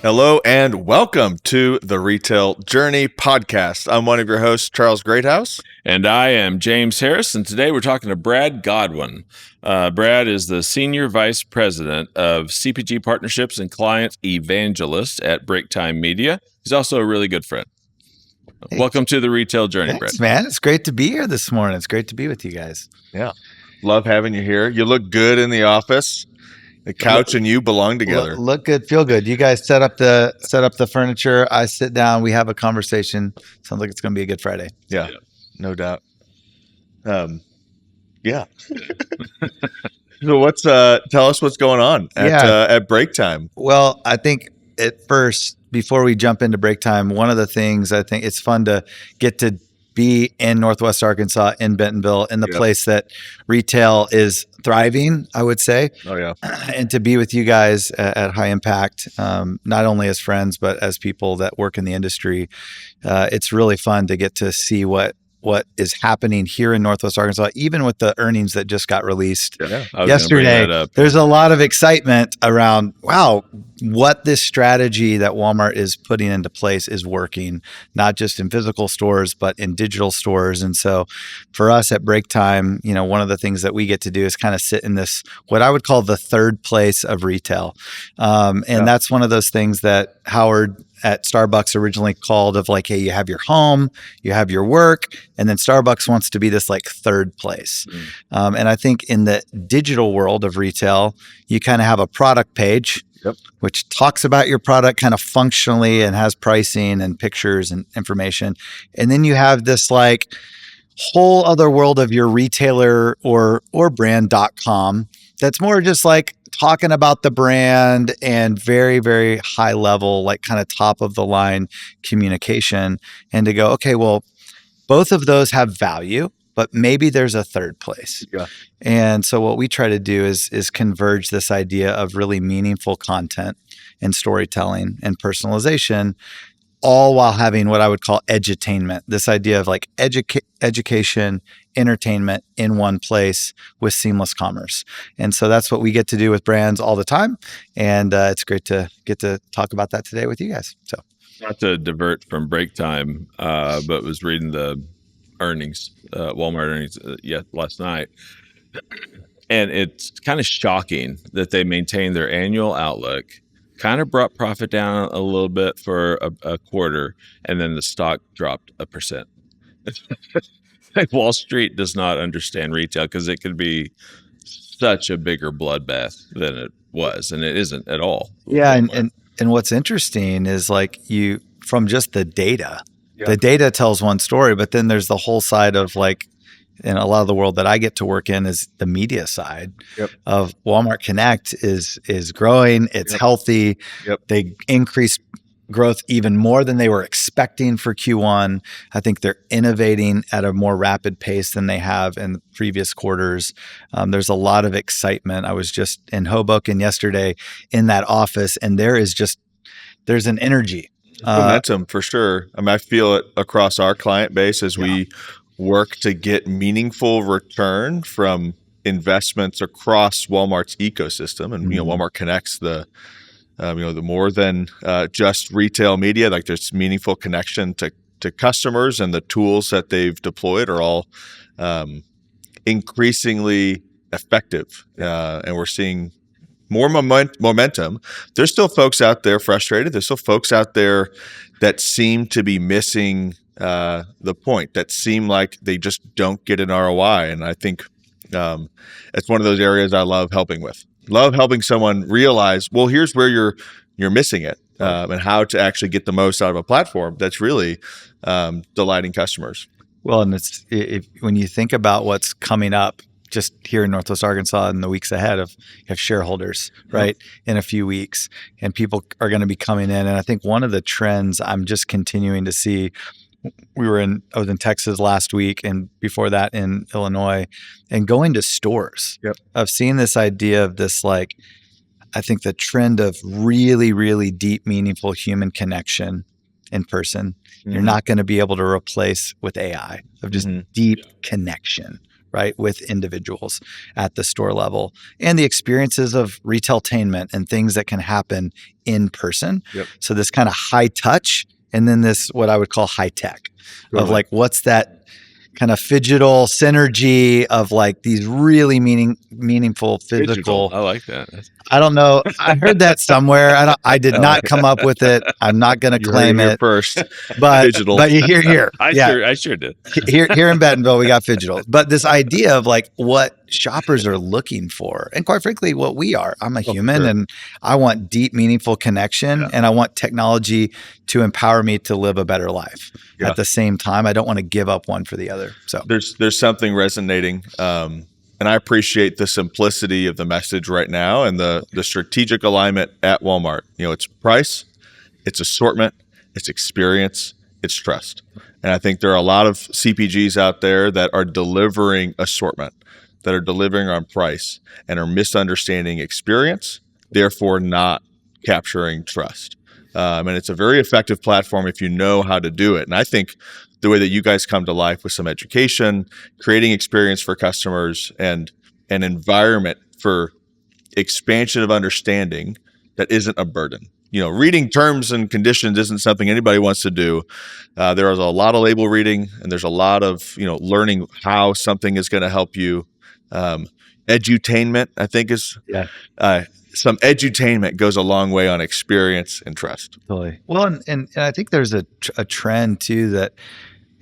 Hello and welcome to the Retail Journey podcast. I'm one of your hosts, Charles Greathouse. And I am James Harris, and today we're talking to Brad Godwin. Brad is the Senior Vice President of CPG Partnerships and Client Evangelist at Breaktime Media. He's also a really good friend. Hey, welcome to the Retail Journey, thanks, Brad. Man. It's great to be here this morning. It's great to be with you guys. Yeah. Love having you here. You look good in the office. The couch and you belong together. Look good, feel good. You guys set up the furniture. I sit down. We have a conversation. Sounds like it's going to be a good Friday. Yeah. No doubt. Yeah. So tell us what's going on at Breaktime. Well, I think at first, before we jump into Breaktime, one of the things I think it's fun to get to be in Northwest Arkansas, in Bentonville, in the place that retail is thriving, I would say. Oh, yeah. And to be with you guys at High Impact, not only as friends, but as people that work in the industry. It's really fun to get to see what is happening here in Northwest Arkansas, even with the earnings that just got released yesterday. There's a lot of excitement around, wow, what this strategy that Walmart is putting into place is working, not just in physical stores, but in digital stores. And so for us at Breaktime, one of the things that we get to do is kind of sit in this, what I would call the third place of retail. That's one of those things that Howard at Starbucks originally called of like, hey, you have your home, you have your work, and then Starbucks wants to be this like third place. And I think in the digital world of retail, you kind of have a product page, which talks about your product kind of functionally and has pricing and pictures and information. And then you have this like whole other world of your retailer or brand.com that's more just like talking about the brand and very, very high level, like kind of top of the line communication, and to go, okay, well, both of those have value, but maybe there's a third place. Yeah. And so what we try to do is converge this idea of really meaningful content and storytelling and personalization, all while having what I would call edutainment, this idea of like education, entertainment in one place with seamless commerce. And so that's what we get to do with brands all the time. And it's great to get to talk about that today with you guys. So, not to divert from Breaktime, but was reading the earnings, Walmart earnings last night. And it's kind of shocking that they maintained their annual outlook, kind of brought profit down a little bit for a quarter, and then the stock dropped 1%. Like Wall Street does not understand retail because it could be such a bigger bloodbath than it was, and it isn't at all. Yeah, and what's interesting is like from just the data, the data tells one story, but then there's the whole side of like, and a lot of the world that I get to work in is the media side of Walmart Connect is growing. It's healthy. They increased growth even more than they were expecting for Q1. I think they're innovating at a more rapid pace than they have in the previous quarters. There's a lot of excitement. I was just in Hoboken yesterday in that office, and there's an energy. Momentum for sure. I mean, I feel it across our client base as we work to get meaningful return from investments across Walmart's ecosystem. And, Walmart connects the more than just retail media, like there's meaningful connection to customers, and the tools that they've deployed are all increasingly effective. And we're seeing more momentum. There's still folks out there frustrated. There's still folks out there that seem to be missing the point, that seem like they just don't get an ROI. And I think it's one of those areas I love helping with. Love helping someone realize, well, here's where you're missing it, and how to actually get the most out of a platform that's really delighting customers. Well, and when you think about what's coming up just here in Northwest Arkansas in the weeks ahead you have shareholders, right, in a few weeks, and people are going to be coming in. And I think one of the trends I'm just continuing to see, I was in Texas last week, and before that in Illinois, and going to stores. I've seen this idea of this, like, I think the trend of really, really deep, meaningful human connection in person, you're not going to be able to replace with AI, of just deep connection, right, with individuals at the store level, and the experiences of retailtainment and things that can happen in person. Yep. So this kind of high touch, and then this what I would call high tech of like, what's that kind of phygital synergy of like these really meaningful physical. I like that. I don't know. I heard that somewhere. I did not come up with it. I'm not going to claim it first. but Digital. But you hear here. I sure did. Here in Bentonville, we got phygital. But this idea of like what shoppers are looking for, and quite frankly, what we are. I'm a human, and I want deep, meaningful connection, and I want technology to empower me to live a better life. At the same time, I don't want to give up one for the other. So there's something resonating. And I appreciate the simplicity of the message right now and the strategic alignment at Walmart. It's price, it's assortment, it's experience, it's trust. And I think there are a lot of CPGs out there that are delivering assortment, that are delivering on price, and are misunderstanding experience, therefore not capturing trust. And it's a very effective platform if you know how to do it. And I think the way that you guys come to life with some education, creating experience for customers, and an environment for expansion of understanding that isn't a burden. Reading terms and conditions isn't something anybody wants to do. There is a lot of label reading, and there's a lot of learning how something is going to help you. Edutainment, I think, is some edutainment goes a long way on experience and trust. Totally. Well, and I think there's a trend too that,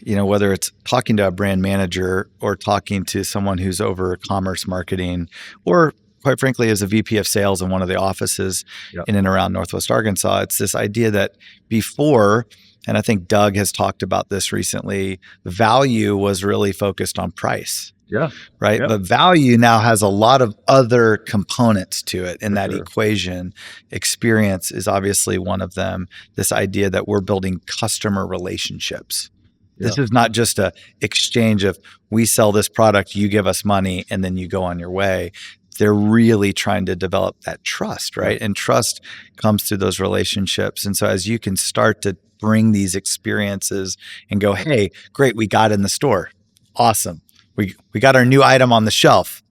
whether it's talking to a brand manager or talking to someone who's over commerce marketing, or quite frankly, as a VP of sales in one of the offices in and around Northwest Arkansas, it's this idea that before, and I think Doug has talked about this recently, value was really focused on price. Yeah. Right. Yeah. But value now has a lot of other components to it in that equation. Experience is obviously one of them. This idea that we're building customer relationships. This is not just a exchange of we sell this product, you give us money, and then you go on your way. They're really trying to develop that trust, right? And trust comes through those relationships. And so as you can start to bring these experiences and go, hey, great, we got in the store. Awesome. We got our new item on the shelf.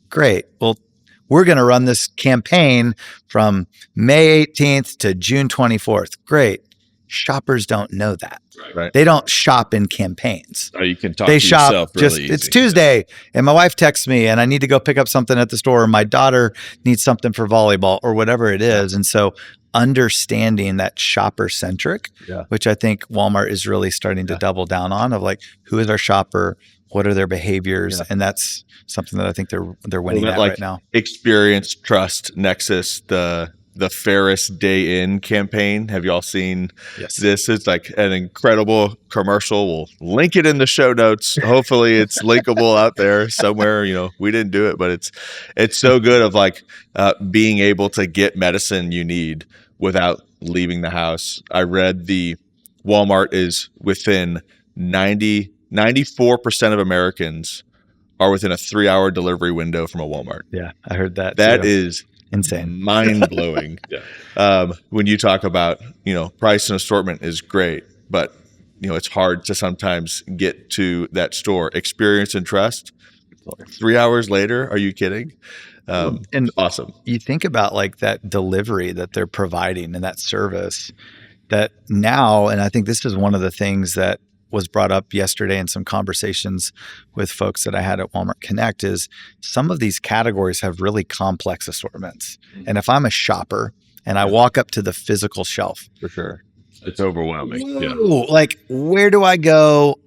Great. Well, we're going to run this campaign from May 18th to June 24th. Great. Shoppers don't know that. Right. They don't shop in campaigns. You can talk They to shop yourself just really easy. It's Tuesday and my wife texts me and I need to go pick up something at the store, or my daughter needs something for volleyball or whatever it is. And so understanding that shopper centric, which I think Walmart is really starting to double down on, of like, who is our shopper? What are their behaviors? And that's something that I think they're winning at right now. Experience, trust, nexus, the Ferris Day In campaign. Have you all seen this? It's like an incredible commercial. We'll link it in the show notes. Hopefully it's linkable out there somewhere. We didn't do it, but it's so good of like being able to get medicine you need without leaving the house. I read the Walmart is within 94% of Americans are within a 3-hour delivery window from a Walmart. Yeah, I heard that. That is insane, mind-blowing. When you talk about, price and assortment is great, but it's hard to sometimes get to that store. Experience and trust. 3 hours later, are you kidding? And awesome. You think about like that delivery that they're providing and that service that now, and I think this is one of the things that was brought up yesterday in some conversations with folks that I had at Walmart Connect, is some of these categories have really complex assortments. And if I'm a shopper and I walk up to the physical shelf, for sure, it's overwhelming. Like, where do I go?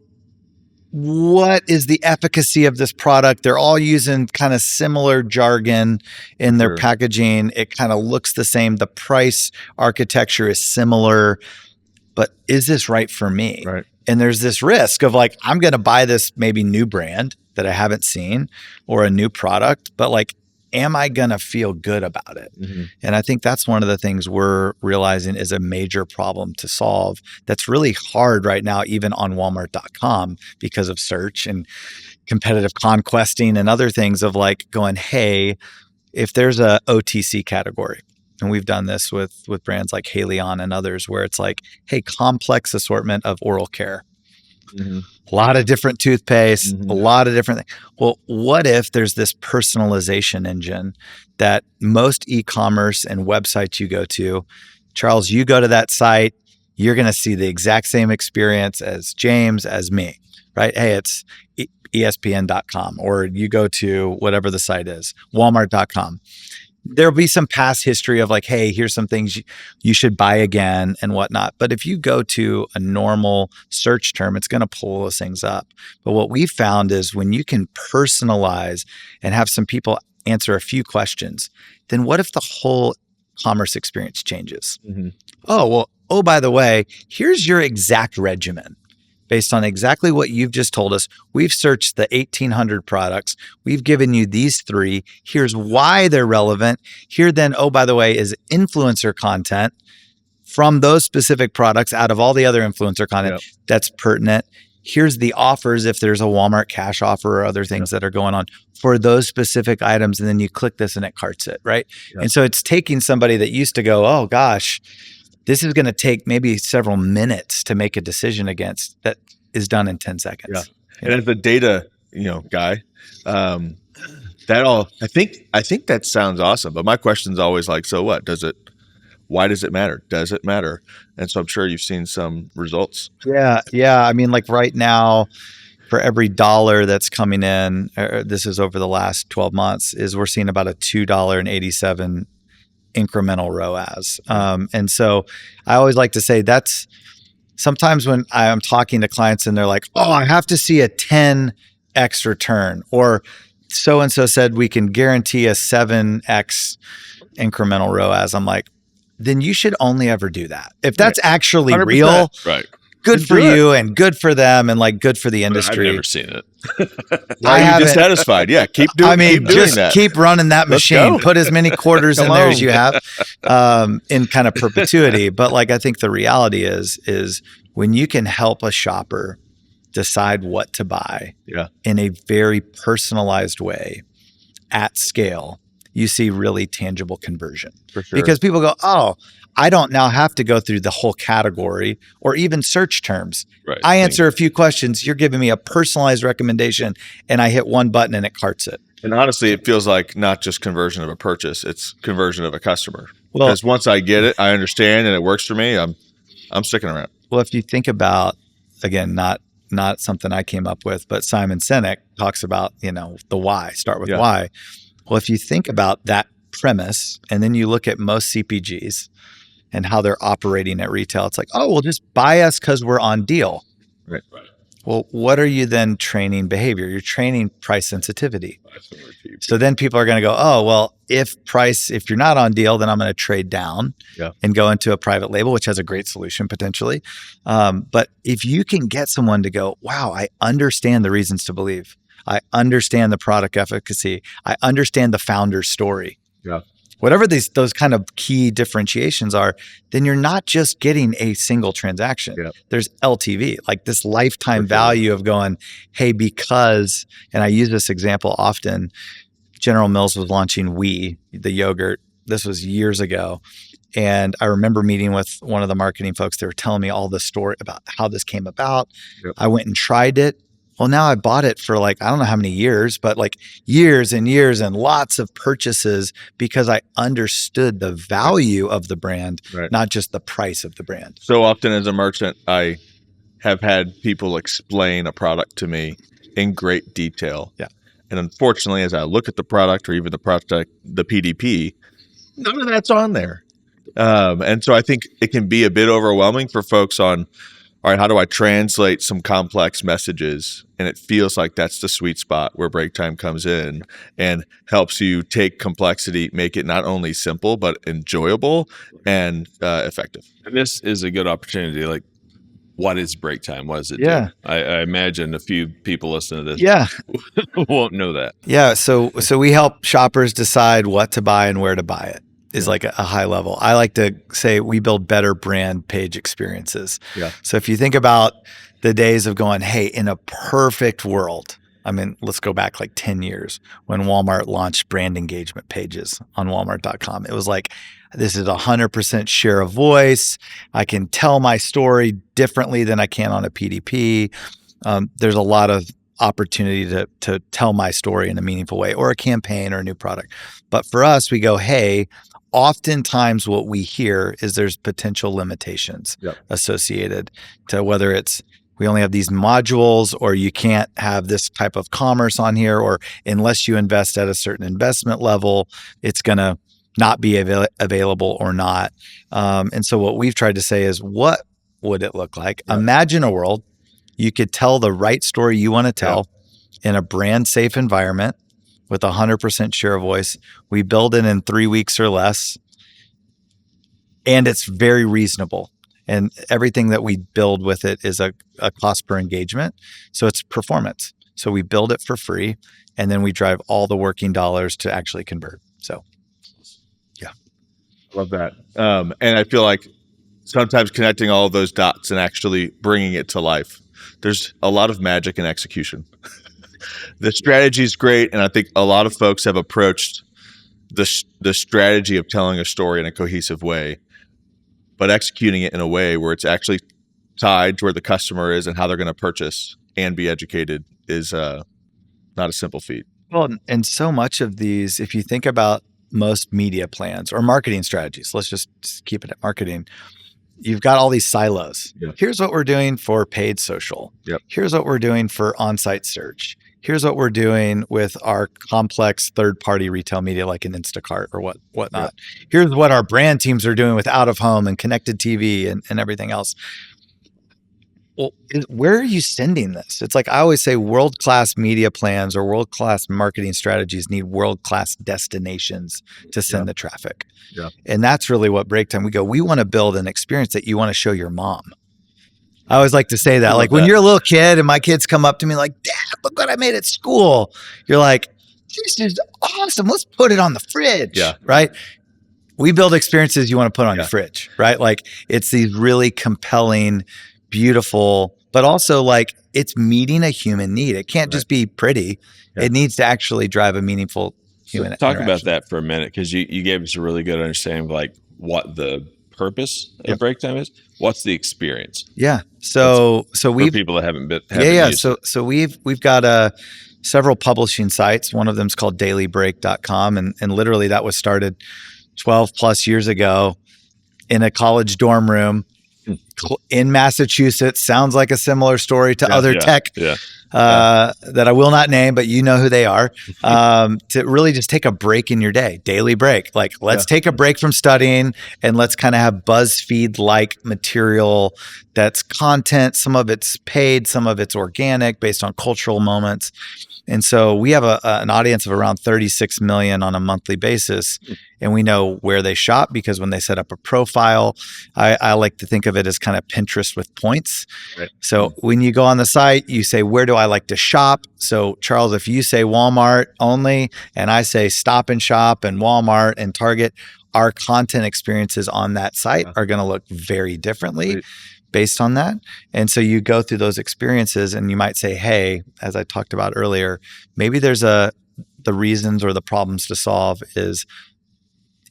What is the efficacy of this product? They're all using kind of similar jargon in their packaging. It kind of looks the same. The price architecture is similar, but is this right for me? Right. And there's this risk of like, I'm going to buy this maybe new brand that I haven't seen or a new product, but like, am I going to feel good about it? Mm-hmm. And I think that's one of the things we're realizing is a major problem to solve. That's really hard right now, even on Walmart.com, because of search and competitive conquesting and other things of like going, hey, if there's a OTC category, and we've done this with brands like Haleon and others, where it's like, hey, complex assortment of oral care. A lot of different toothpaste, Mhm. a lot of different things. Well, what if there's this personalization engine that most e-commerce and websites you go to, Charles, you go to that site, you're going to see the exact same experience as James, as me, right? Hey, it's ESPN.com, or you go to whatever the site is, Walmart.com. There'll be some past history of like, hey, here's some things you should buy again and whatnot. But if you go to a normal search term, it's going to pull those things up. But what we found is when you can personalize and have some people answer a few questions, then what if the whole commerce experience changes? Oh, well, oh, by the way, here's your exact regimen. Based on exactly what you've just told us, we've searched the 1,800 products. We've given you these 3. Here's why they're relevant. Here then, oh, by the way, is influencer content from those specific products out of all the other influencer content that's pertinent. Here's the offers if there's a Walmart cash offer or other things that are going on for those specific items. And then you click this and it carts it, right? And so it's taking somebody that used to go, oh gosh, this is going to take maybe several minutes to make a decision against, that is done in 10 seconds. Yeah. And as a data, guy, that all, I think that sounds awesome. But my question's always like, so what? Why does it matter? Does it matter? And so I'm sure you've seen some results. Yeah. I mean, like right now, for every dollar that's coming in, this is over the last 12 months, is we're seeing about a $2.87 incremental ROAS. And so I always like to say that's sometimes when I'm talking to clients and they're like, oh, I have to see a 10x return, or so-and-so said we can guarantee a 7x incremental ROAS. I'm like, then you should only ever do that. If that's actually 100%. real, Right. good for you and good for them and like good for the industry. I've never seen it. Why are you dissatisfied? Yeah, keep doing that. Keep running that machine. Put as many quarters in there as you have in kind of perpetuity. But like, I think the reality is when you can help a shopper decide what to buy in a very personalized way at scale, you see really tangible conversion. For sure. Because people go, oh, I don't now have to go through the whole category or even search terms. Right. I answer a few questions. You're giving me a personalized recommendation and I hit one button and it carts it. And honestly, it feels like not just conversion of a purchase, it's conversion of a customer. Because once I get it, I understand and it works for me, I'm sticking around. Well, if you think about, again, not something I came up with, but Simon Sinek talks about, the why, start with why. Well, if you think about that premise and then you look at most CPGs and how they're operating at retail, it's like, oh, well, just buy us because we're on deal. Right. Well, what are you then training behavior? You're training price sensitivity. So then people are going to go, oh, well, if you're not on deal, then I'm going to trade down and go into a private label, which has a great solution potentially. But if you can get someone to go, wow, I understand the reasons to believe. I understand the product efficacy. I understand the founder's story. Yeah. Whatever those kind of key differentiations are, then you're not just getting a single transaction. Yeah. There's LTV, like this lifetime value of going, hey, because, and I use this example often, General Mills was launching the yogurt. This was years ago. And I remember meeting with one of the marketing folks. They were telling me all the story about how this came about. Yep. I went and tried it. Well, now I bought it for like, I don't know how many years, but like years and years and lots of purchases because I understood the value of the brand, not just the price of the brand. So often as a merchant, I have had people explain a product to me in great detail. Yeah. And unfortunately, as I look at the product or even the product, the PDP, none of that's on there. And so I think it can be a bit overwhelming for folks on, all right, how do I translate some complex messages? And it feels like that's the sweet spot where Breaktime comes in and helps you take complexity, make it not only simple, but enjoyable and effective. And this is a good opportunity. Like, what is Breaktime? What does it do? I imagine a few people listening to this won't know that. Yeah. So we help shoppers decide what to buy and where to buy it. Is like a high level. I like to say we build better brand page experiences. Yeah. So if you think about the days of going, hey, in a perfect world, I mean, let's go back like 10 years when Walmart launched brand engagement pages on Walmart.com. It was like, this is 100% share of voice. I can tell my story differently than I can on a PDP. There's a lot of opportunity to tell my story in a meaningful way, or a campaign or a new product. But for us, we go, hey, oftentimes what we hear is there's potential limitations associated to whether it's we only have these modules, or you can't have this type of commerce on here, or unless you invest at a certain investment level, it's going to not be available or not. And so what we've tried to say is, what would it look like? Imagine a world you could tell the right story you want to tell in a brand safe environment with 100% share of voice. We build it in 3 weeks or less, and it's very reasonable. And everything that we build with it is a cost per engagement. So it's performance. So we build it for free, and then we drive all the working dollars to actually convert. So, yeah. Love that. And I feel like sometimes connecting all of those dots and actually bringing it to life, there's a lot of magic in execution. The strategy is great, and I think a lot of folks have approached the strategy of telling a story in a cohesive way, but executing it in a way where it's actually tied to where the customer is and how they're going to purchase and be educated is not a simple feat. Well, and so much of these, if you think about most media plans or marketing strategies, let's just keep it at marketing. You've got all these silos. Here's what we're doing for paid social. Here's what we're doing for on-site search. Here's what we're doing with our complex third-party retail media like an Instacart or whatnot. Here's what our brand teams are doing with out-of-home and connected TV and everything else. Well, where are you sending this? It's like I always say, world-class media plans or world-class marketing strategies need world-class destinations to send the traffic. And that's really what Breaktime, we want to build an experience that you want to show your mom. I always like to say that, like when you're a little kid and my kids come up to me like, Dad, look what I made at school. You're like, this is awesome. Let's put it on the fridge, right? We build experiences you want to put on your fridge, right? Like it's these really compelling, beautiful, but also like it's meeting a human need. It can't just be pretty. It needs to actually drive a meaningful human Talk interaction. about that for a minute, because you gave us a really good understanding of like what the purpose of Breaktime is. What's the experience? So we've for people that haven't used it. So we've got several publishing sites. One of them is called dailybreak.com, and literally that was started 12 plus years ago in a college dorm room in Massachusetts. Sounds like a similar story to other tech that I will not name, but you know who they are. To really just take a break in your day, daily break. Like let's take a break from studying and let's kind of have BuzzFeed-like material that's content. Some of it's paid, some of it's organic based on cultural moments. And so we have an audience of around 36 million on a monthly basis. And we know where they shop because when they set up a profile, I like to think of it as kind of Pinterest with points. So when you go on the site, you say, where do I like to shop? So Charles, if you say Walmart only, and I say Stop and Shop and Walmart and Target, our content experiences on that site are going to look very differently based on that. And so you go through those experiences and you might say, hey, as I talked about earlier, maybe there's the reasons or the problems to solve is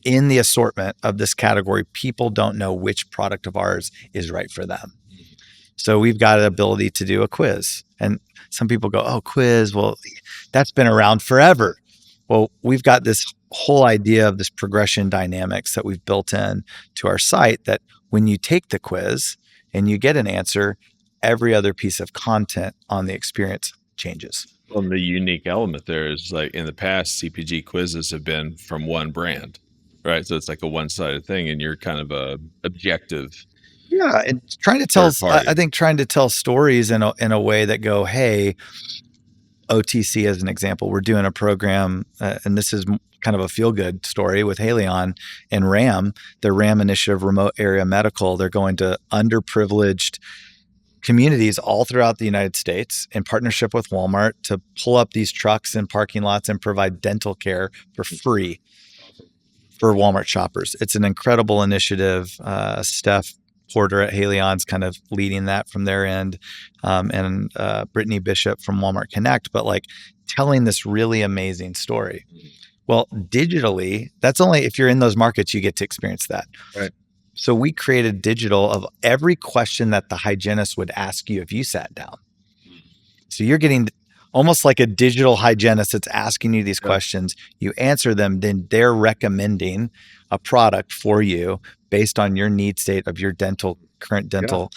in the assortment of this category, people don't know which product of ours is right for them. So we've got an ability to do a quiz. And some people go, oh, quiz, well, that's been around forever. Well, we've got this whole idea of this progression dynamics that we've built in to our site that when you take the quiz and you get an answer, every other piece of content on the experience changes. Well, the unique element there is like in the past, CPG quizzes have been from one brand, right? So it's like a one-sided thing, and you're kind of a objective. Yeah, and trying to tell stories in a way that go, hey, OTC as an example, we're doing a program, and this is kind of a feel-good story with Haleon and RAM, the RAM initiative, remote area medical. They're going to underprivileged communities all throughout the United States in partnership with Walmart to pull up these trucks in parking lots and provide dental care for free for Walmart shoppers. It's an incredible initiative. Steph Porter at Haleon's kind of leading that from their end, and Brittany Bishop from Walmart Connect, but like telling this really amazing story. Well, digitally, that's only if you're in those markets, you get to experience that. Right. So we created digital of every question that the hygienist would ask you if you sat down. So you're getting almost like a digital hygienist that's asking you these questions. You answer them, then they're recommending a product for you based on your need state of your current dental.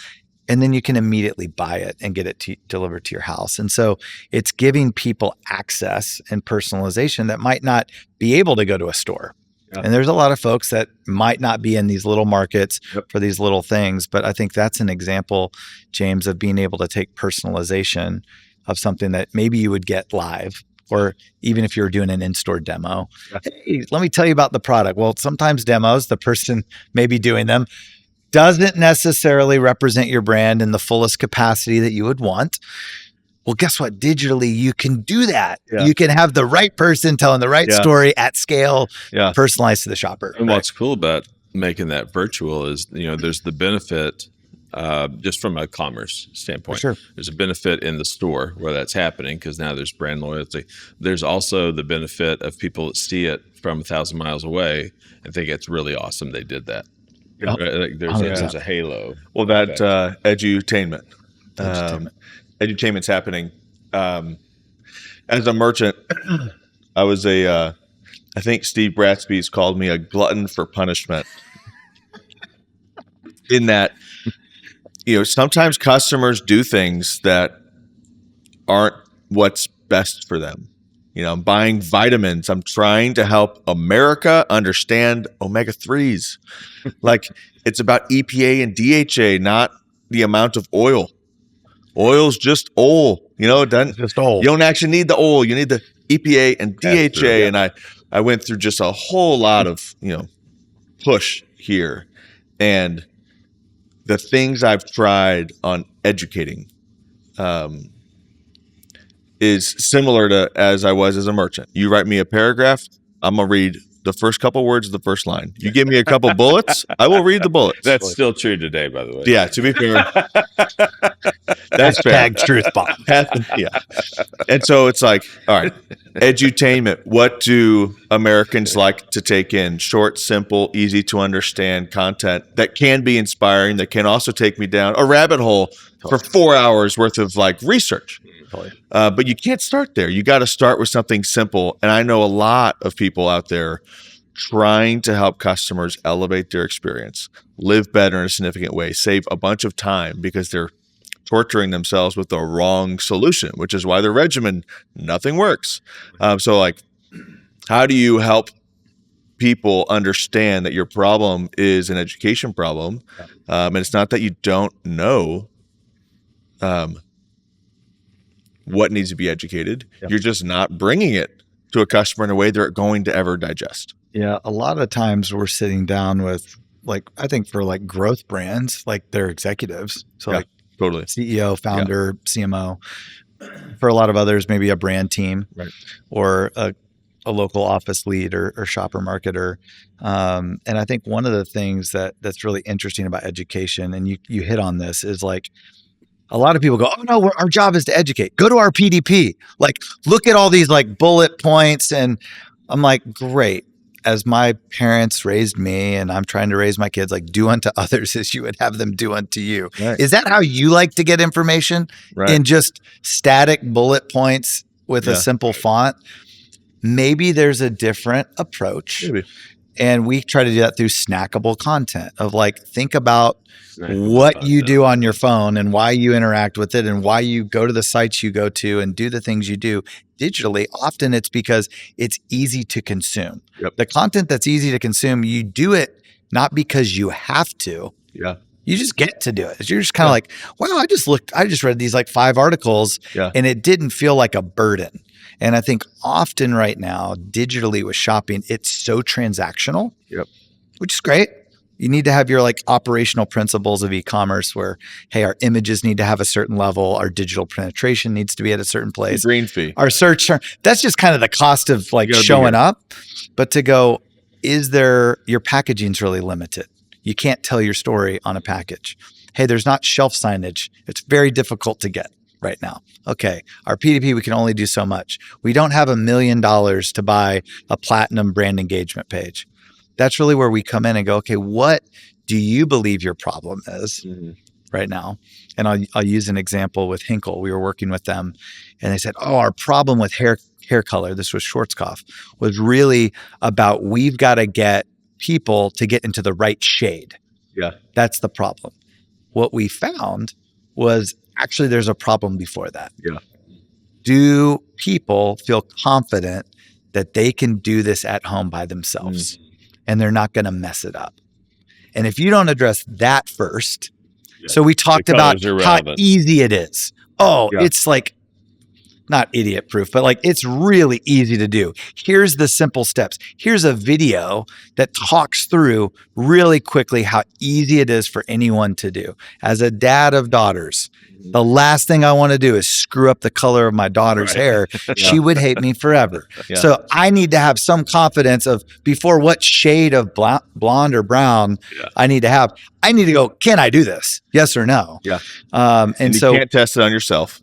And then you can immediately buy it and get it delivered to your house. And so it's giving people access and personalization that might not be able to go to a store. And there's a lot of folks that might not be in these little markets for these little things. But I think that's an example, James, of being able to take personalization of something that maybe you would get live, or even if you were doing an in-store demo. Hey, let me tell you about the product. Well, sometimes demos, the person maybe doing them doesn't necessarily represent your brand in the fullest capacity that you would want. Well, guess what? Digitally, you can do that. You can have the right person telling the right story at scale, personalized to the shopper. And what's cool about making that virtual is, there's the benefit just from a commerce standpoint. For sure. There's a benefit in the store where that's happening because now there's brand loyalty. There's also the benefit of people that see it from 1,000 miles away and think it's really awesome they did that. Right? Like there's a halo. Well, that edutainment. Edutainment's happening. As a merchant, I think Steve Bratsby's called me a glutton for punishment. In that, sometimes customers do things that aren't what's best for them. I'm buying vitamins. I'm trying to help America understand omega-3s. Like, it's about EPA and DHA, not the amount of oil. Oil's just oil. It doesn't. Just oil. You don't actually need the oil. You need the EPA and DHA. And I went through just a whole lot of push here, and the things I've tried on educating is similar to as I was as a merchant. You write me a paragraph, I'm gonna read the first couple words of the first line. You give me a couple bullets, I will read the bullets. That's still true today, by the way. Yeah, to be fair. That's fair. Truth bomb. Yeah. And so it's like, all right, edutainment. What do Americans like to take in? Short, simple, easy to understand content that can be inspiring, that can also take me down a rabbit hole for 4 hours worth of research. But you can't start there. You got to start with something simple. And I know a lot of people out there trying to help customers elevate their experience, live better in a significant way, save a bunch of time because they're torturing themselves with the wrong solution, which is why the regimen, nothing works. So how do you help people understand that your problem is an education problem? And it's not that you don't know what needs to be educated. You're just not bringing it to a customer in a way they're going to ever digest. Yeah. A lot of times we're sitting down with I think for growth brands, their executives. So totally. CEO, founder, CMO. For a lot of others, maybe a brand team, or a local office lead or shopper marketer. And I think one of the things that's really interesting about education, and you hit on this, is a lot of people go, oh no, our job is to educate. Go to our PDP. Look at all these bullet points. And I'm like, great. As my parents raised me and I'm trying to raise my kids, do unto others as you would have them do unto you. Right. Is that how you like to get information? In just static bullet points with a simple font? Maybe there's a different approach. Maybe. And we try to do that through snackable content of think about what you do on your phone and why you interact with it and why you go to the sites you go to and do the things you do digitally. Often it's because it's easy to consume. The content that's easy to consume, you do it not because you have to. You just get to do it. You're just kind of wow, I just read these 5 articles and it didn't feel like a burden. And I think often right now, digitally with shopping, it's so transactional, which is great. You need to have your operational principles of e-commerce where, hey, our images need to have a certain level. Our digital penetration needs to be at a certain place. Green fee. Our search term, that's just kind of the cost of showing up. But to go, your packaging's really limited. You can't tell your story on a package. Hey, there's not shelf signage. It's very difficult to get right now. Okay, our PDP, we can only do so much. We don't have $1 million to buy a platinum brand engagement page. That's really where we come in and go, okay, what do you believe your problem is right now? And I'll use an example with Hinkle. We were working with them and they said, oh, our problem with hair color, this was Schwarzkopf, was really about we've got to get people to get into the right shade. Yeah. That's the problem. What we found was actually there's a problem before that. Yeah. Do people feel confident that they can do this at home by themselves and they're not going to mess it up? And if you don't address that first, so we talked about how easy it is. Oh, it's like not idiot proof, but like it's really easy to do. Here's the simple steps. Here's a video that talks through really quickly how easy it is for anyone to do. As a dad of daughters, the last thing I want to do is screw up the color of my daughter's hair. She would hate me forever. So I need to have some confidence of before what shade of blonde or brown I need to have. I need to go, can I do this? Yes or no? Yeah. And you so can't test it on yourself.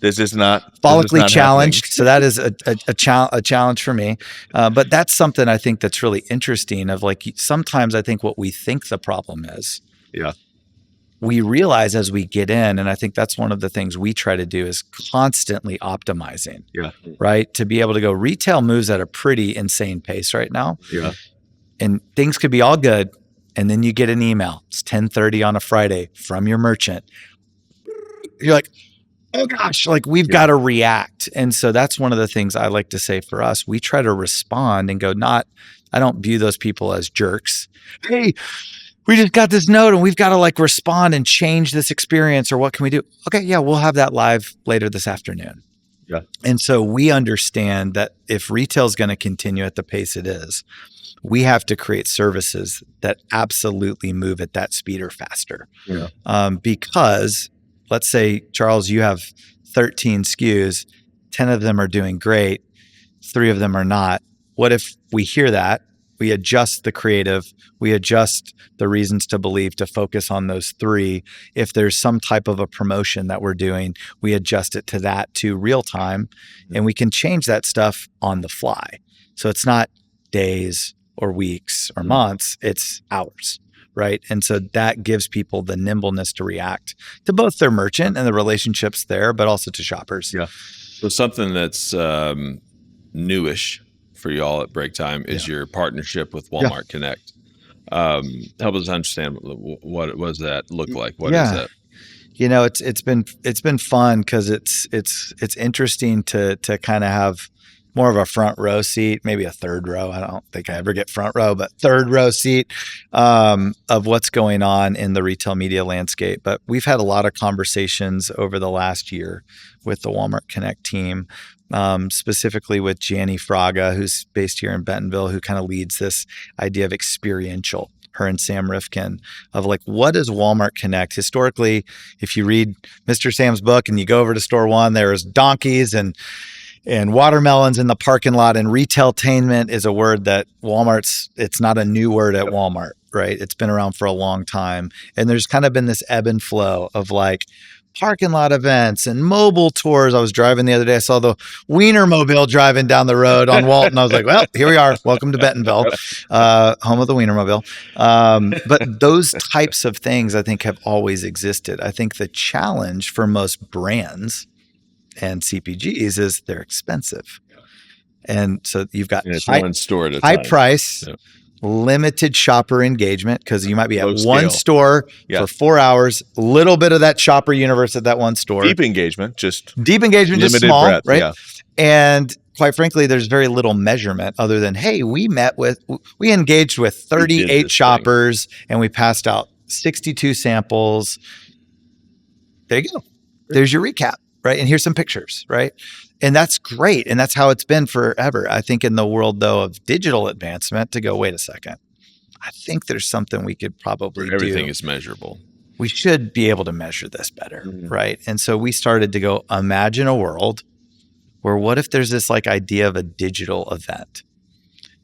This is not follically challenged. So that is a challenge for me. But that's something I think that's really interesting of like, sometimes I think what we think the problem is, we realize as we get in, and I think that's one of the things we try to do is constantly optimizing, right? To be able to go, retail moves at a pretty insane pace right now. And things could be all good. And then you get an email. It's 10:30 on a Friday from your merchant. You're like, oh gosh, like we've got to react. And so that's one of the things I like to say for us. We try to respond and go, I don't view those people as jerks. Hey, we just got this note and we've got to like respond and change this experience, or what can we do? Okay, yeah, we'll have that live later this afternoon. And so we understand that if retail is going to continue at the pace it is, we have to create services that absolutely move at that speed or faster. Because let's say, Charles, you have 13 SKUs, 10 of them are doing great, 3 of them are not. What if we hear that, we adjust the creative, we adjust the reasons to believe to focus on those 3. If there's some type of a promotion that we're doing, we adjust it to that to real time, and we can change that stuff on the fly. So it's not days or weeks or months, it's hours. Right. And so that gives people the nimbleness to react to both their merchant and the relationships there, but also to shoppers. So something that's newish for y'all at Breaktime is your partnership with Walmart Connect. Help us understand what does that look like? What is that? You know, it's been fun because it's interesting to kind of have more of a front row seat, maybe a third row. I don't think I ever get front row, but third row seat of what's going on in the retail media landscape. But we've had a lot of conversations over the last year with the Walmart Connect team, specifically with Janny Fraga, who's based here in Bentonville, who kind of leads this idea of experiential. Her and Sam Rifkin of like, what does Walmart Connect? Historically, if you read Mr. Sam's book and you go over to store 1, there's donkeys and watermelons in the parking lot, and retailtainment is a word that it's not a new word at Walmart, right? It's been around for a long time. And there's kind of been this ebb and flow of like parking lot events and mobile tours. I was driving the other day. I saw the Wienermobile driving down the road on Walton. I was like, well, here we are. Welcome to Bentonville, home of the Wienermobile. But those types of things I think have always existed. I think the challenge for most brands and CPGs is they're expensive. And so you've got one store at a high time. Price, limited shopper engagement, because you might be at one scale. store for 4 hours, a little bit of that shopper universe at that one store. Deep engagement, just small, breadth, right? And quite frankly, there's very little measurement other than, hey, we engaged with 38 shoppers and we passed out 62 samples. There you go. There's your recap. Right. And here's some pictures. Right. And that's great. And that's how it's been forever. I think in the world, though, of digital advancement, to go, wait a second, I think there's something we could probably do. Everything is measurable. We should be able to measure this better. Right. And so we started to go, imagine a world where what if there's this like idea of a digital event,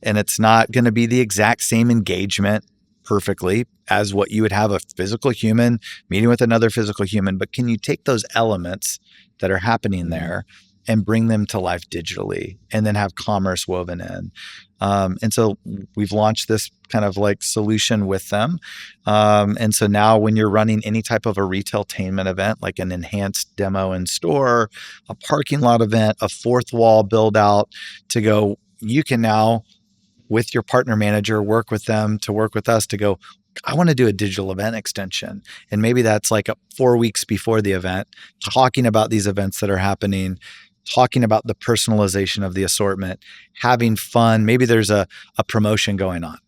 and it's not going to be the exact same engagement perfectly as what you would have a physical human meeting with another physical human, but can you take those elements that are happening there and bring them to life digitally and then have commerce woven in? And so we've launched this kind of like solution with them. And so now when you're running any type of a retailtainment event, like an enhanced demo in store, a parking lot event, a fourth wall build out to go, you can now with your partner manager, work with them to work with us to go, I want to do a digital event extension. And maybe that's like 4 weeks before the event, talking about these events that are happening, talking about the personalization of the assortment, having fun. Maybe there's a promotion going on.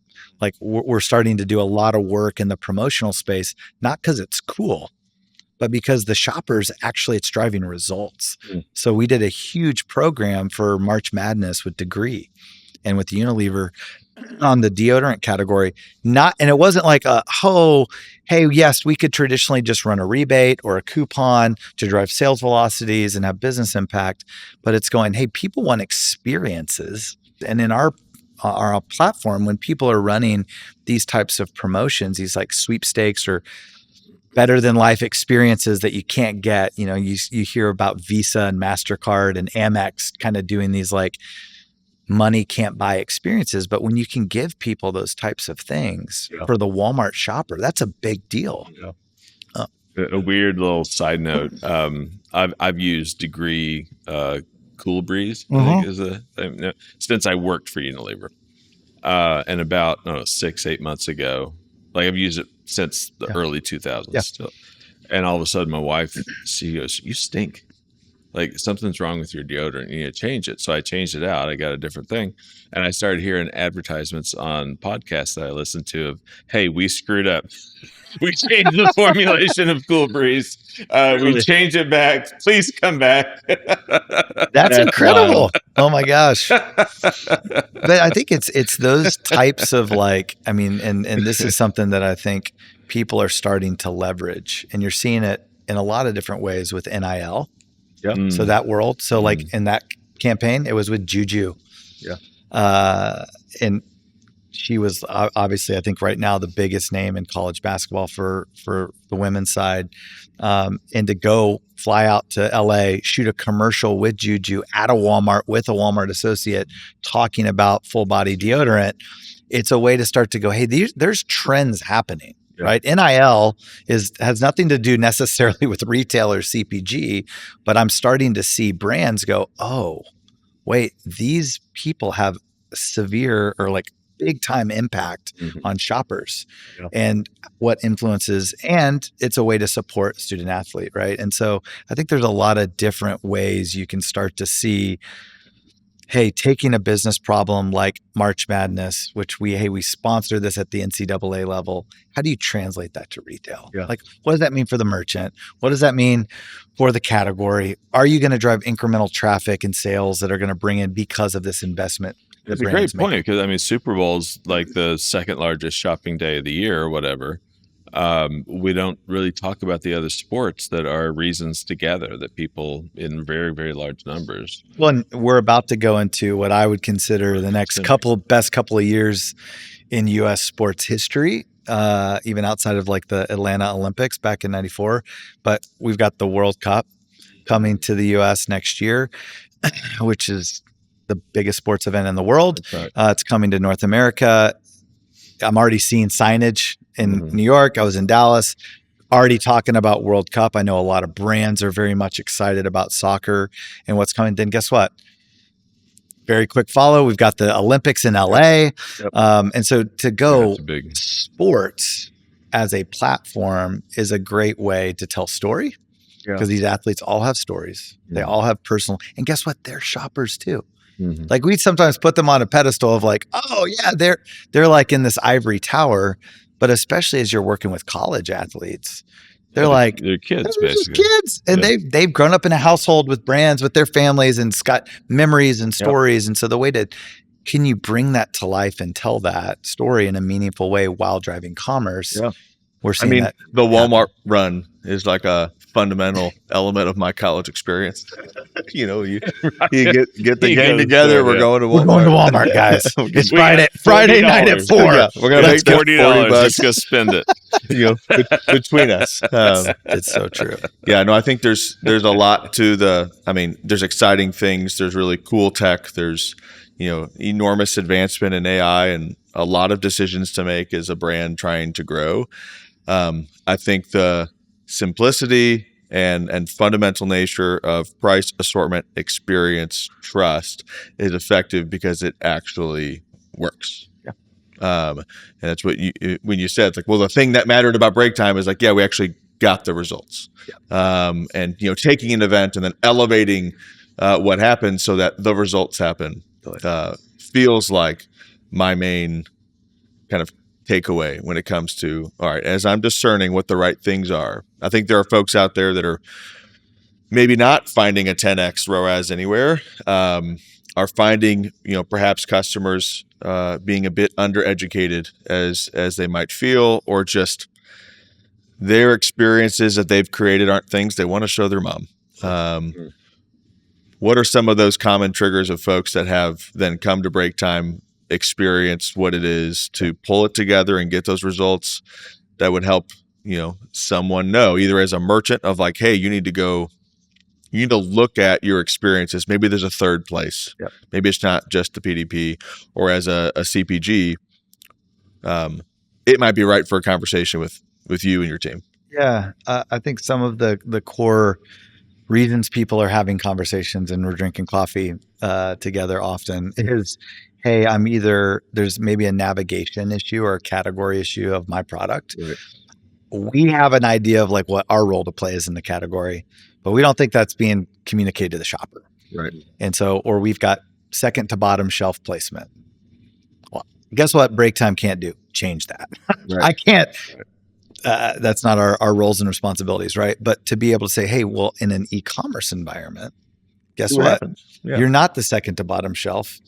Like we're starting to do a lot of work in the promotional space, not because it's cool, but because the shoppers actually it's driving results. So we did a huge program for March Madness with Degree and with Unilever on the deodorant category. And it wasn't like hey, yes, we could traditionally just run a rebate or a coupon to drive sales velocities and have business impact. But it's going, hey, people want experiences. And in our platform, when people are running these types of promotions, these like sweepstakes or better than life experiences that you can't get, you hear about Visa and MasterCard and Amex kind of doing these like money can't buy experiences. But when you can give people those types of things for the Walmart shopper, that's a big deal. A weird little side note. I've used Degree Cool Breeze, I think is since I worked for Unilever. And about 6-8 months ago, like I've used it since the early 2000s still. And all of a sudden my wife, she goes, you stink. Like something's wrong with your deodorant. You need to change it. So I changed it out. I got a different thing. And I started hearing advertisements on podcasts that I listened to of, hey, we screwed up. We changed the formulation of Cool Breeze. We changed it back. Please come back. That's incredible. Wild. Oh my gosh. But I think it's those types of like, I mean, and this is something that I think people are starting to leverage, and you're seeing it in a lot of different ways with NIL. Yeah. So that world. So like in that campaign, it was with Juju. Yeah. And she was obviously, I think right now, the biggest name in college basketball for the women's side. And to go fly out to LA, shoot a commercial with Juju at a Walmart with a Walmart associate talking about full body deodorant. It's a way to start to go, hey, there's trends happening. Yeah. Right. NIL has nothing to do necessarily with retail or CPG, but I'm starting to see brands go, oh, wait, these people have severe or like big time impact on shoppers and what influences, and it's a way to support student athlete. Right. And so I think there's a lot of different ways you can start to see, hey, taking a business problem like March Madness, which we sponsor this at the NCAA level. How do you translate that to retail? Yeah. Like, what does that mean for the merchant? What does that mean for the category? Are you going to drive incremental traffic and sales that are going to bring in because of this investment? That's a great point, because I mean, Super Bowl's like the second largest shopping day of the year or whatever. We don't really talk about the other sports that are reasons to gather that people in very, very large numbers. Well, we're about to go into what I would consider the next best couple of years in U.S. sports history, even outside of like the Atlanta Olympics back in '94. But we've got the World Cup coming to the U.S. next year, which is the biggest sports event in the world. Right. It's coming to North America. I'm already seeing signage in New York. I was in Dallas, already talking about World Cup. I know a lot of brands are very much excited about soccer and what's coming. Then guess what? Very quick follow. We've got the Olympics in LA. Yep. And so to go sports as a platform is a great way to tell story, because these athletes all have stories. They all have personal, and guess what? They're shoppers too. Like we sometimes put them on a pedestal of like, oh yeah, they're like in this ivory tower, but especially as you're working with college athletes, they're kids, basically kids, and they've grown up in a household with brands, with their families, and it's got memories and stories. And so the way can you bring that to life and tell that story in a meaningful way while driving commerce? Yeah. We're seeing the Walmart run is like a fundamental element of my college experience. You Right. get the He gang goes together. to, We're yeah. going to Walmart. We're going to Walmart, guys. It's We got Friday night at $40. 4. Yeah, we're gonna That's make that $40. Let's $40. go spend it. Between us. It's so true. Yeah, no, I think there's a lot to there's exciting things. There's really cool tech. There's, enormous advancement in AI and a lot of decisions to make as a brand trying to grow. I think the simplicity and fundamental nature of price, assortment, experience, trust is effective because it actually works. Yeah. And that's what when you said, it's like, well, the thing that mattered about Breaktime is like, yeah, we actually got the results. Yeah. And taking an event and then elevating what happened so that the results happen feels like my main kind of takeaway when it comes to, all right, as I'm discerning what the right things are. I think there are folks out there that are maybe not finding a 10x ROAS anywhere, are finding, perhaps customers being a bit undereducated as they might feel, or just their experiences that they've created aren't things they want to show their mom. What are some of those common triggers of folks that have then come to Breaktime, experienced what it is to pull it together and get those results that would help, someone know, either as a merchant of like, hey, you need to look at your experiences. Maybe there's a third place. Yep. Maybe it's not just the PDP, or as a CPG, it might be right for a conversation with you and your team. Yeah. I think some of the core reasons people are having conversations and we're drinking coffee together often is, hey, there's maybe a navigation issue or a category issue of my product. Right. We have an idea of like what our role to play is in the category, but we don't think that's being communicated to the shopper. Right. And so, or we've got second to bottom shelf placement. Well, guess what Breaktime can't do? Change that. Right. I can't. That's not our roles and responsibilities, right? But to be able to say, hey, well, in an e-commerce environment, guess what? Yeah. You're not the second to bottom shelf.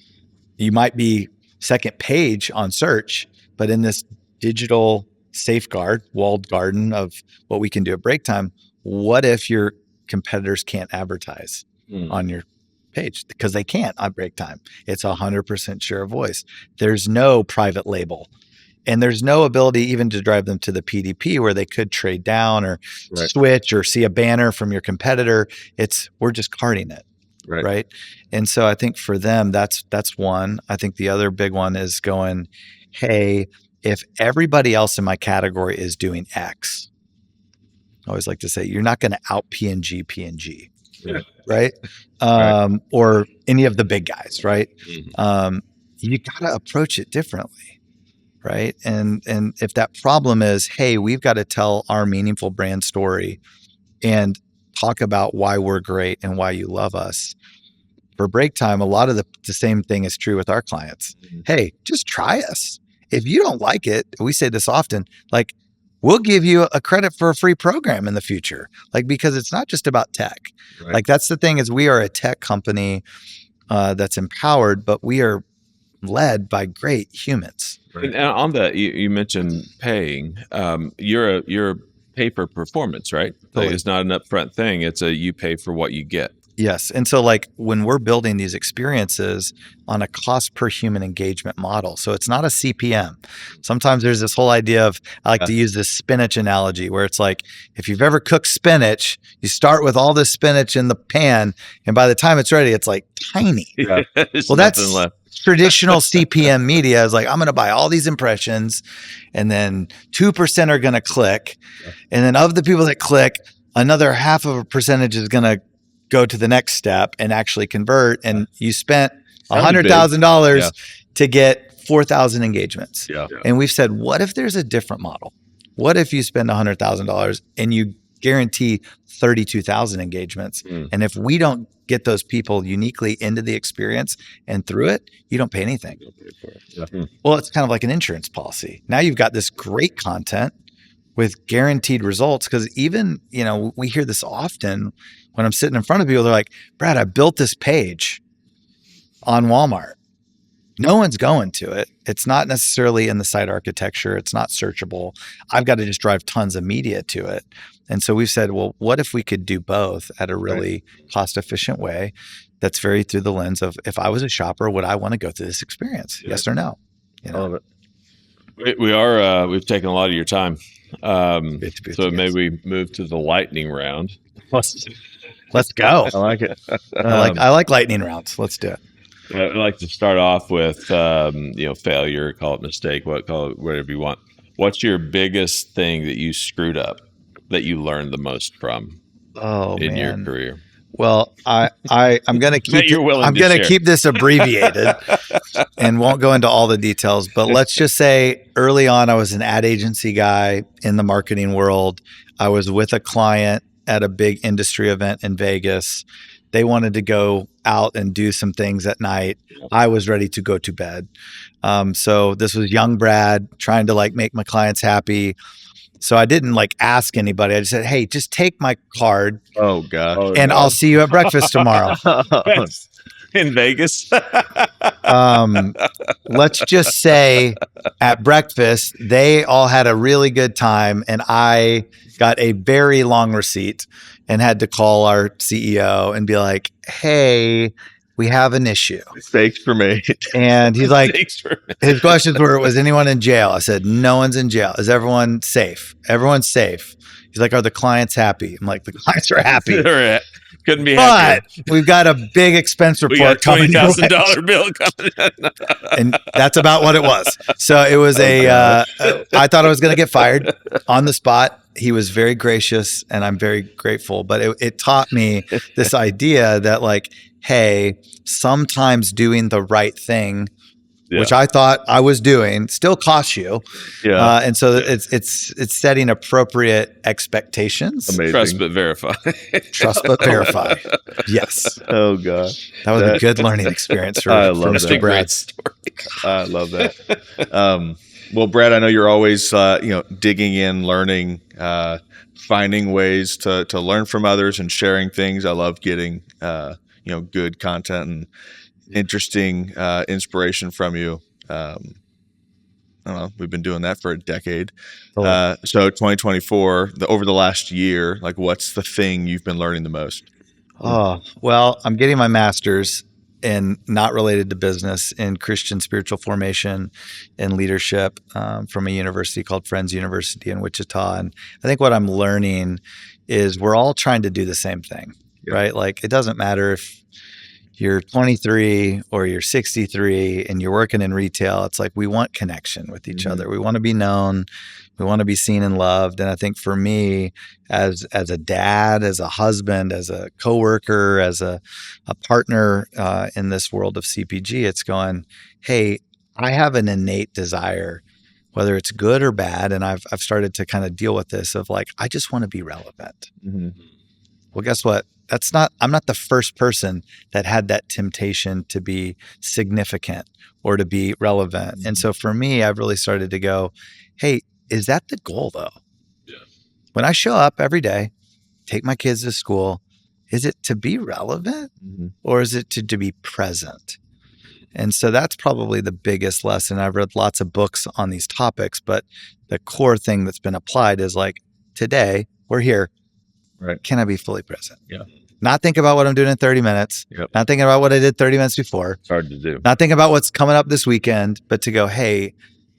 You might be second page on search, but in this digital safeguard, walled garden of what we can do at Breaktime, what if your competitors can't advertise on your page? Because they can't on Breaktime. It's 100% share of voice. There's no private label. And there's no ability even to drive them to the PDP where they could trade down or switch or see a banner from your competitor. We're just carting it. Right. And so I think for them, that's one. I think the other big one is going, hey, if everybody else in my category is doing X, I always like to say, you're not going to out P&G, right? Or any of the big guys, right? Mm-hmm. You got to approach it differently. Right. And if that problem is, hey, we've got to tell our meaningful brand story and talk about why we're great and why you love us. For Breaktime, a lot of the same thing is true with our clients. Mm-hmm. Hey, just try us. If you don't like it, we say this often, like, we'll give you a credit for a free program in the future. Like, because it's not just about tech. Right. Like, that's the thing is we are a tech company that's empowered, but we are led by great humans. Right. And on that, you mentioned paying. You're a pay per performance, right? Totally. It's not an upfront thing. It's you pay for what you get. Yes. And so like when we're building these experiences on a cost per human engagement model, so it's not a CPM. Sometimes there's this whole idea of, I like to use this spinach analogy where it's like, if you've ever cooked spinach, you start with all this spinach in the pan and by the time it's ready, it's like tiny. Yeah. Well, that's traditional CPM media is like, I'm going to buy all these impressions and then 2% are going to click. And then of the people that click, another half of a percentage is going to go to the next step and actually convert. And you spent $100,000 to get 4,000 engagements. Yeah. And we've said, what if there's a different model? What if you spend $100,000 and you guarantee 32,000 engagements? And if we don't get those people uniquely into the experience and through it, you don't pay anything. Well, it's kind of like an insurance policy. Now you've got this great content with guaranteed results. Because even, we hear this often when I'm sitting in front of people, they're like, Brad, I built this page on Walmart No one's going to it. It's not necessarily in the site architecture. It's not searchable. I've got to just drive tons of media to it. And so we've said, well, what if we could do both at a really cost efficient way that's very through the lens of, if I was a shopper, would I want to go through this experience? Yes or no? You know? I love it. We've taken a lot of your time. Great to be with So you maybe guys. we move to the lightning round. Let's go. I like it. I like lightning rounds. Let's do it. I'd like to start off with, failure, call it mistake, call it whatever you want. What's your biggest thing that you screwed up that you learned the most from in your career? Well, I'm going to keep you're willing I'm to going to share. keep this abbreviated and won't go into all the details, but let's just say early on I was an ad agency guy in the marketing world. I was with a client at a big industry event in Vegas. They wanted to go out and do some things at night. I was ready to go to bed. So this was young Brad trying to make my clients happy. So I didn't ask anybody. I just said, hey, just take my card Oh gosh. and I'll see you at breakfast tomorrow. In Vegas? Let's just say at breakfast, they all had a really good time and I got a very long receipt and had to call our CEO and be like, hey, we have an issue. Mistakes for me. And he's like, Thanks for his questions were, was anyone in jail? I said, no one's in jail. Is everyone safe? Everyone's safe. He's like, are the clients happy? I'm like, the clients are happy. Couldn't be But happier. we've got a big expense We got report coming. $20,000 bill coming. And that's about what it was. So it was I thought I was going to get fired on the spot. He was very gracious and I'm very grateful, but it taught me this idea that hey, sometimes doing the right thing, which I thought I was doing, still costs you. Yeah. And so it's setting appropriate expectations. Amazing. Trust but verify. Trust but verify. Yes. Oh gosh. That was a good learning experience for I love Mr. that. Brad. I love that. Well, Brad, I know you're always, digging in, learning, finding ways to learn from others and sharing things. I love getting, good content and interesting inspiration from you. I don't know. We've been doing that for a decade. So 2024, over the last year, what's the thing you've been learning the most? Oh, well, I'm getting my master's in, not related to business, in Christian spiritual formation and leadership from a university called Friends University in Wichita. And I think what I'm learning is we're all trying to do the same thing, right? It doesn't matter if you're 23 or you're 63 and you're working in retail. It's we want connection with each other. We want to be known. We want to be seen and loved. And I think for me, as a dad, as a husband, as a coworker, as a partner in this world of CPG, it's going, hey, I have an innate desire, whether it's good or bad. And I've started to kind of deal with this of I just want to be relevant. Mm-hmm. Well, guess what? I'm not the first person that had that temptation to be significant or to be relevant. And so for me, I've really started to go, hey, is that the goal though? Yeah. When I show up every day, take my kids to school, is it to be relevant or is it to be present? And so that's probably the biggest lesson. I've read lots of books on these topics, but the core thing that's been applied is today we're here. Right. Can I be fully present? Yeah. Not think about what I'm doing in 30 minutes. Yep. Not thinking about what I did 30 minutes before. It's hard to do. Not thinking about what's coming up this weekend, but to go, hey,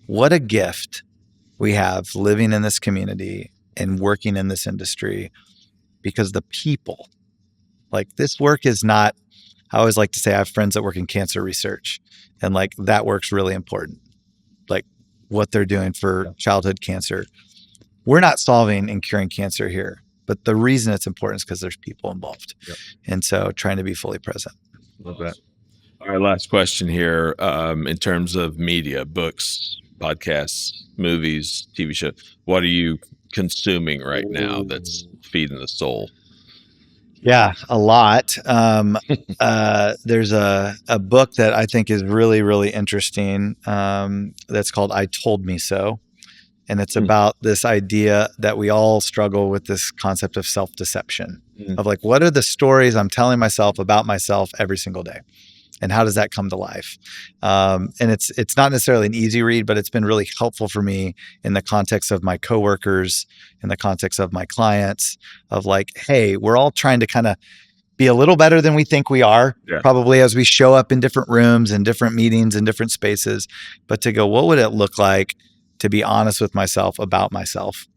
what a gift we have living in this community and working in this industry, because the people, this work is not, I always like to say I have friends that work in cancer research and that work's really important. What they're doing for childhood cancer. We're not solving and curing cancer here, but the reason it's important is because there's people involved. Yep. And so trying to be fully present. Love that. All right, last question here. In terms of media, books, podcasts, movies, TV shows, what are you consuming right now that's feeding the soul? Yeah, a lot. There's a book that I think is really, really interesting that's called I Told Me So. And it's about this idea that we all struggle with, this concept of self-deception of what are the stories I'm telling myself about myself every single day? And how does that come to life? And it's not necessarily an easy read, but it's been really helpful for me in the context of my coworkers, in the context of my clients, of like, hey, we're all trying to kind of be a little better than we think we are, probably as we show up in different rooms and different meetings and different spaces. But to go, what would it look like to be honest with myself about myself?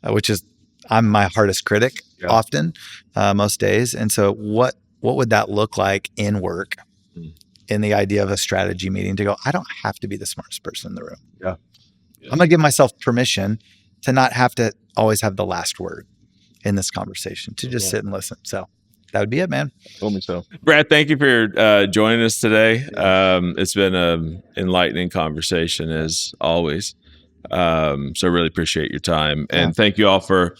Which is, I'm my hardest critic often, most days. And so what would that look like in work? In the idea of a strategy meeting, to go, I don't have to be the smartest person in the room. I'm going to give myself permission to not have to always have the last word in this conversation, to just sit and listen. So that would be it, man. Told me so. Brad, thank you for joining us today. It's been an enlightening conversation as always. So really appreciate your time, and thank you all for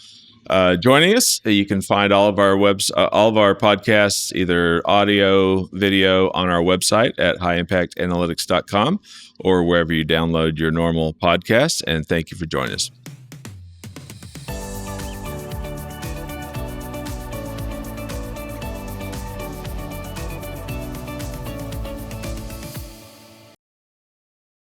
joining us. You can find all of our all of our podcasts, either audio, video, on our website at highimpactanalytics.com or wherever you download your normal podcasts. And thank you for joining us.